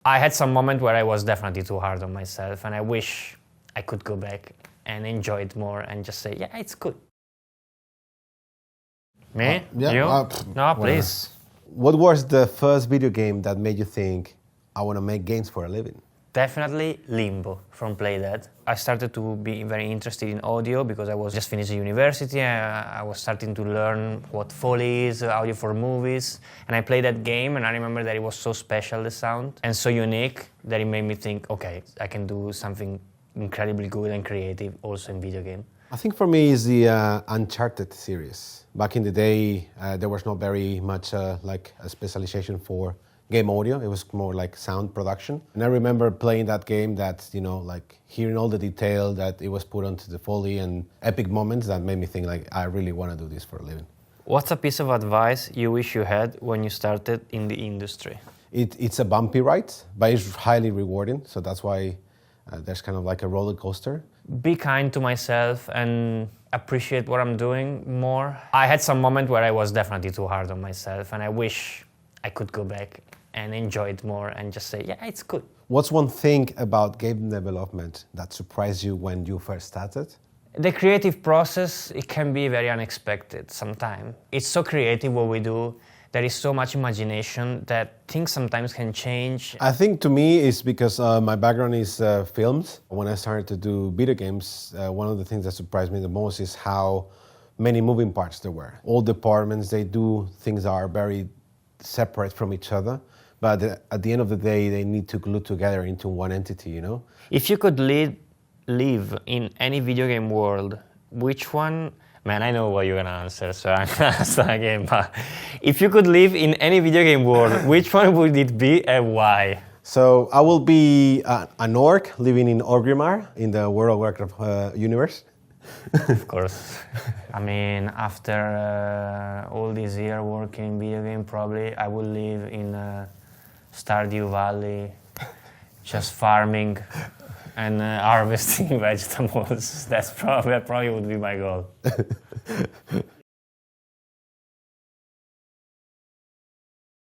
I had some moment where I was definitely too hard on myself, and I wish I could go back and enjoy it more and just say, yeah, it's good. Me? Yeah, You? No, whatever. please. What was the first video game that made you think, I want to make games for a living? Definitely Limbo from Playdead. I started to be very interested in audio because I was just finishing university. I was starting to learn what Foley is, audio for movies. And I played that game and I remember that it was so special, the sound, and so unique that it made me think, okay, I can do something incredibly good and creative also in video game. I think for me is the Uncharted series. Back in the day, there was not very much like a specialization for game audio. It was more like sound production. And I remember playing that game that, you know, like hearing all the detail that it was put onto the Foley and epic moments that made me think like, I really want to do this for a living. What's a piece of advice you wish you had when you started in the industry? It's a bumpy ride, but it's highly rewarding. So that's why there's kind of like a roller coaster. Be kind to myself and appreciate what I'm doing more. I had some moment where I was definitely too hard on myself, and I wish I could go back and enjoy it more and just say, yeah, it's good. What's one thing about game development that surprised you when you first started? The creative process, it can be very unexpected sometimes. It's so creative what we do. There is so much imagination that things sometimes can change. I think to me it's because my background is films. When I started to do video games, one of the things that surprised me the most is how many moving parts there were. All departments, they do things that are very separate from each other, but at the end of the day, they need to glue together into one entity, you know? If you could live in any video game world, which one? Man, I know what you're gonna answer, so I'm gonna ask that again. But if you could live in any video game world, which one would it be and why? So I will be an orc living in Orgrimmar in the World of Warcraft universe. Of course. I mean, after all these years working in video game, probably I would live in Stardew Valley, just farming and harvesting vegetables. That probably would be my goal.